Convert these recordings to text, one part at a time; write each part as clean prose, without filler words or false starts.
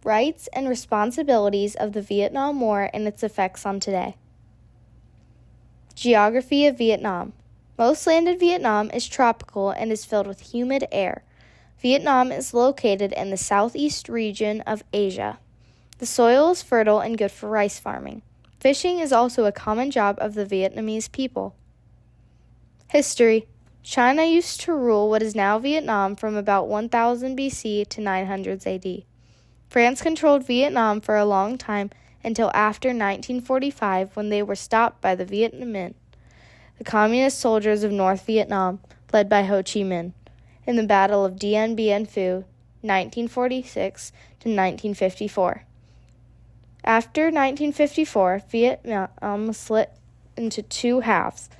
rights and responsibilities of the Vietnam War and its effects on today. Geography of Vietnam. Most land in Vietnam is tropical and is filled with humid air. Vietnam is located in the southeast region of Asia. The soil is fertile and good for rice farming. Fishing is also a common job of the Vietnamese people. History. China used to rule what is now Vietnam from about 1000 BC to 900 AD. France controlled Vietnam for a long time until after 1945 when they were stopped by the Viet Minh, the communist soldiers of North Vietnam, led by Ho Chi Minh, in the Battle of Dien Bien Phu, 1946 to 1954. After 1954, Vietnam was split into two halves,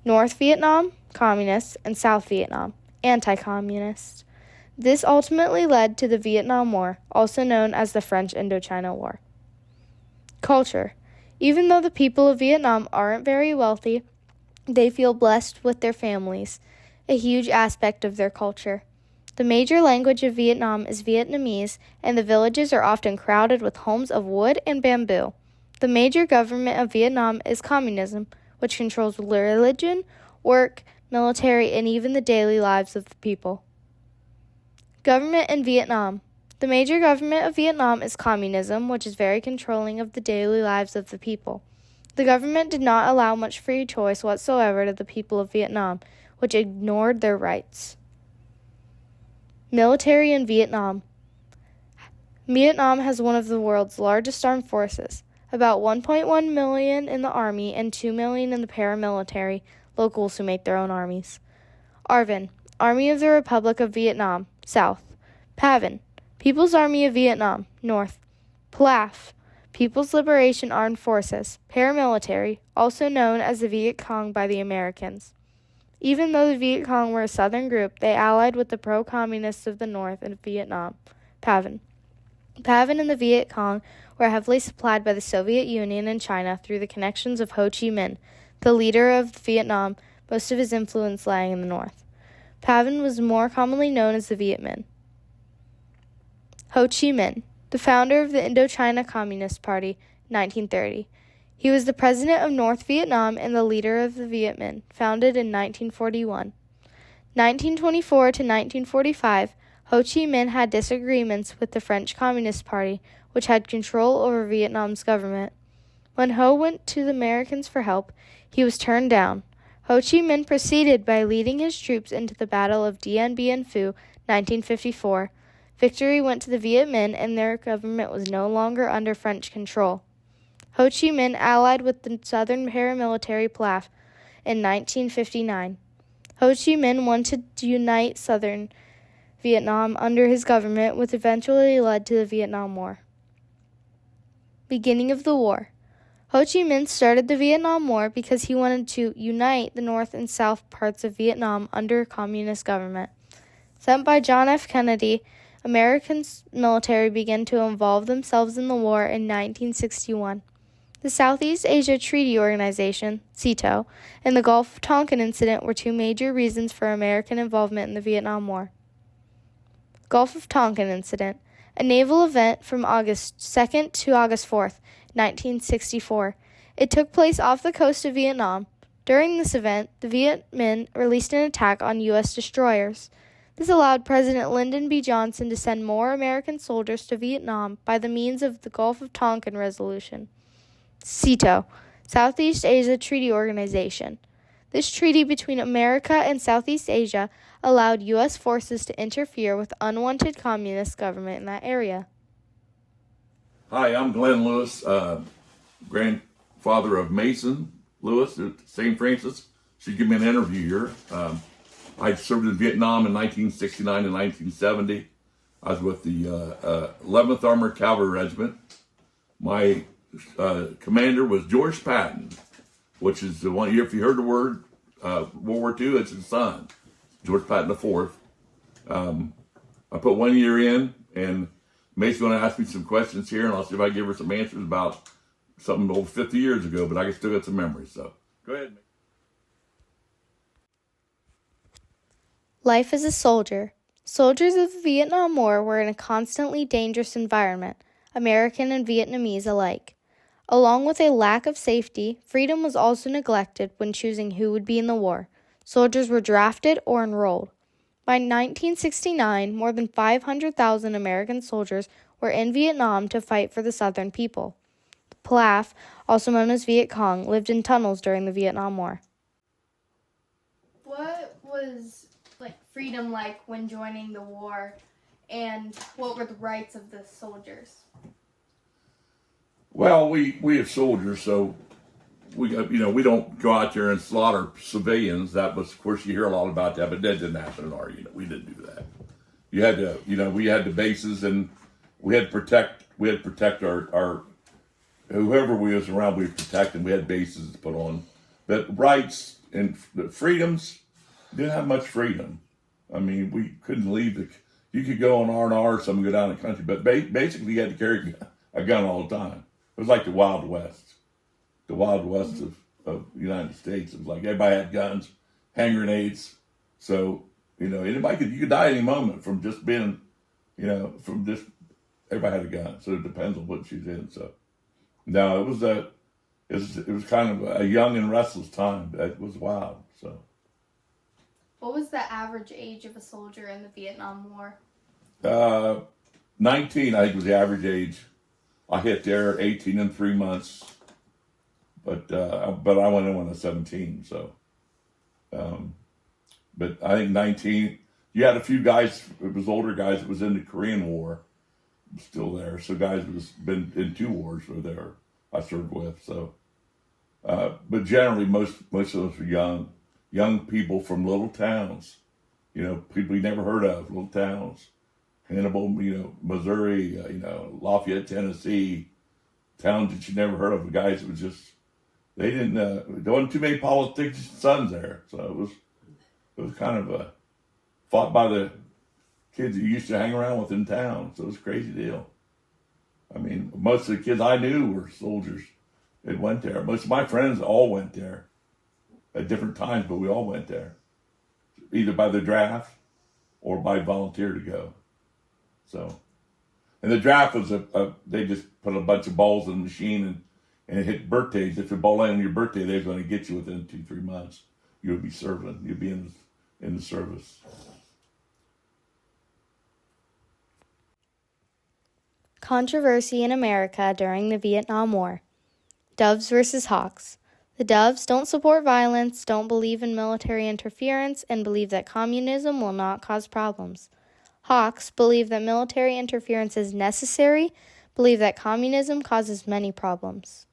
North Vietnam, communist, and South Vietnam, anti-communist. This ultimately led to the Vietnam War, also known as the French Indochina War. Culture. Even though the people of Vietnam aren't very wealthy, they feel blessed with their families, a huge aspect of their culture. The major language of Vietnam is Vietnamese, and the villages are often crowded with homes of wood and bamboo. The major government of Vietnam is communism, which controls religion, work, military, and even the daily lives of the people. Government in Vietnam. The major government of Vietnam is communism, which is very controlling of the daily lives of the people. The government did not allow much free choice whatsoever to the people of Vietnam, which ignored their rights. Military in Vietnam. Vietnam has one of the world's largest armed forces, about 1.1 million in the army and 2 million in the paramilitary, locals who make their own armies. ARVN, Army of the Republic of Vietnam, South. PAVN, People's Army of Vietnam, North. PLAF, People's Liberation Armed Forces, paramilitary, also known as the Viet Cong by the Americans. Even though the Viet Cong were a southern group, they allied with the pro-communists of the North in Vietnam. PAVN. PAVN and the Viet Cong were heavily supplied by the Soviet Union and China through the connections of Ho Chi Minh, the leader of Vietnam, most of his influence lying in the north. PAVN was more commonly known as the Viet Minh. Ho Chi Minh, the founder of the Indochina Communist Party, 1930. He was the president of North Vietnam and the leader of the Viet Minh, founded in 1941. 1924 to 1945, Ho Chi Minh had disagreements with the French Communist Party, which had control over Vietnam's government. When Ho went to the Americans for help, he was turned down. Ho Chi Minh proceeded by leading his troops into the Battle of Dien Bien Phu, 1954. Victory went to the Viet Minh, and their government was no longer under French control. Ho Chi Minh allied with the southern paramilitary PLAF in 1959. Ho Chi Minh wanted to unite southern Vietnam under his government, which eventually led to the Vietnam War. Beginning of the war. Ho Chi Minh started the Vietnam War because he wanted to unite the north and south parts of Vietnam under a communist government. Sent by John F. Kennedy, American military began to involve themselves in the war in 1961. The Southeast Asia Treaty Organization, SEATO, and the Gulf of Tonkin incident were two major reasons for American involvement in the Vietnam War. Gulf of Tonkin incident, a naval event from August 2nd to August 4th, 1964. It took place off the coast of Vietnam. During this event, the Viet Minh released an attack on U.S. destroyers. This allowed President Lyndon B. Johnson to send more American soldiers to Vietnam by the means of the Gulf of Tonkin Resolution. SEATO, Southeast Asia Treaty Organization. This treaty between America and Southeast Asia allowed U.S. forces to interfere with unwanted communist government in that area. Hi, I'm Glenn Lewis, grandfather of Mason Lewis at St. Francis. She gave me an interview here. I served in Vietnam in 1969 and 1970. I was with the 11th Armored Cavalry Regiment. My commander was George Patton, which is the one, if you heard the word World War II, it's his son, George Patton IV. I put 1 year in, and Mace's going to ask me some questions here, and I'll see if I give her some answers about something over 50 years ago, but I can still get some memories, so go ahead, Mace. Life as a soldier. Soldiers of the Vietnam War were in a constantly dangerous environment. American and Vietnamese alike. Along with a lack of safety, freedom was also neglected when choosing who would be in the war. Soldiers were drafted or enrolled. By 1969, more than 500,000 American soldiers were in Vietnam to fight for the Southern people. The PLAF, also known as Viet Cong, lived in tunnels during the Vietnam War. What was freedom like when joining the war, and what were the rights of the soldiers? Well, we have soldiers, so we don't go out there and slaughter civilians. That was, of course, you hear a lot about that, but that didn't happen in our unit. We didn't do that. You had to, we had the bases, and we had to protect our whoever we was around. We protected. We had bases to put on, but rights and freedoms, didn't have much freedom. I mean, we couldn't leave you could go on R&R or something, go down the country, but basically you had to carry a gun all the time. It was like the Wild West. The Wild West of the United States. It was like everybody had guns, hand grenades. So, you could die any moment from just being, everybody had a gun. So it depends on what she's in. So, no, it was kind of a young and restless time. It was wild. So. What was the average age of a soldier in the Vietnam War? 19, I think, was the average age. I hit there 18 and 3 months. But I went in when I was 17, so. But I think 19, you had a few guys, it was older guys that was in the Korean War, still there. So guys was been in 2 wars were there, I served with, so. But generally, most of us were young people from little towns, people you never heard of, little towns. Hannibal, Missouri, Lafayette, Tennessee, towns that you never heard of, the guys that was just, there wasn't too many politicians' sons there, so it was kind of fought by the kids you used to hang around with in town. So it was a crazy deal. I mean, most of the kids I knew were soldiers that went there. Most of my friends all went there at different times, but we all went there, either by the draft or by volunteer to go. So, and the draft was they just put a bunch of balls in the machine and it hit birthdays. If your ball landed on your birthday, they're going to get you within 2-3 months. You'll be serving. You'll be in the service. Controversy in America during the Vietnam War. Doves versus Hawks. The Doves don't support violence, don't believe in military interference, and believe that communism will not cause problems. Hawks believe that military interference is necessary, believe that communism causes many problems.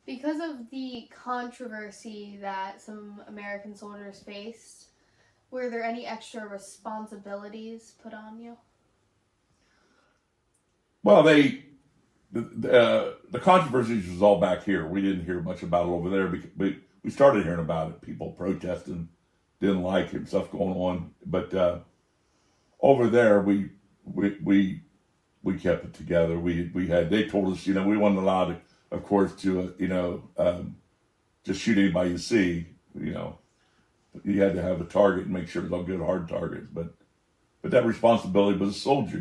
Because of the controversy that some American soldiers faced, were there any extra responsibilities put on you? Well, the controversies was all back here. We didn't hear much about it over there, but we started hearing about it. People protesting, didn't like it, stuff going on. But over there, we kept it together. They told us, we weren't allowed, of course, to just shoot anybody you see. You had to have a target and make sure it was all good, hard targets. But that responsibility was a soldier.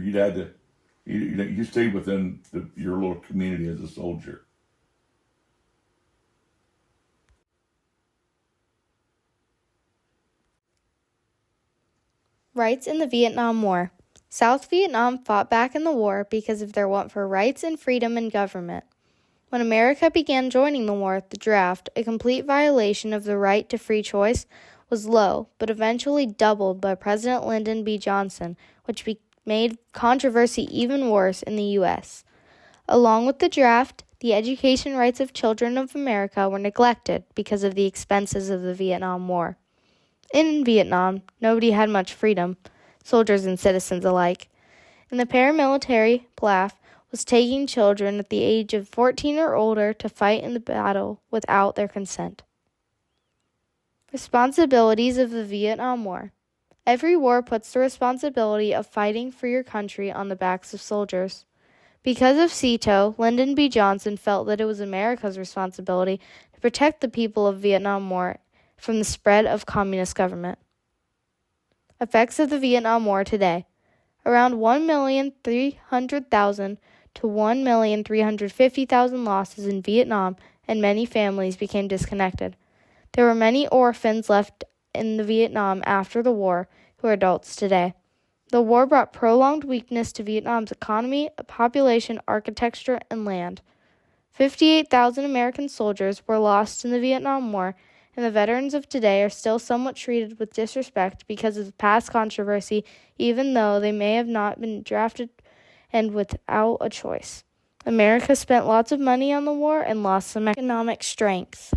You stayed within your little community as a soldier. Rights in the Vietnam War. South Vietnam fought back in the war because of their want for rights and freedom in government. When America began joining the war, the draft, a complete violation of the right to free choice, was low, but eventually doubled by President Lyndon B. Johnson, which made controversy even worse in the U.S. Along with the draft, the education rights of children of America were neglected because of the expenses of the Vietnam War. In Vietnam, nobody had much freedom, soldiers and citizens alike, and the paramilitary, PLAF, was taking children at the age of 14 or older to fight in the battle without their consent. Responsibilities of the Vietnam War. Every war puts the responsibility of fighting for your country on the backs of soldiers. Because of SEATO, Lyndon B. Johnson felt that it was America's responsibility to protect the people of Vietnam War from the spread of communist government. Effects of the Vietnam War today. Around 1,300,000 to 1,350,000 losses in Vietnam, and many families became disconnected. There were many orphans left in the Vietnam after the war who are adults today. The war brought prolonged weakness to Vietnam's economy, population, architecture, and land. 58,000 American soldiers were lost in the Vietnam War, and the veterans of today are still somewhat treated with disrespect because of the past controversy, even though they may have not been drafted and without a choice. America spent lots of money on the war and lost some economic strength.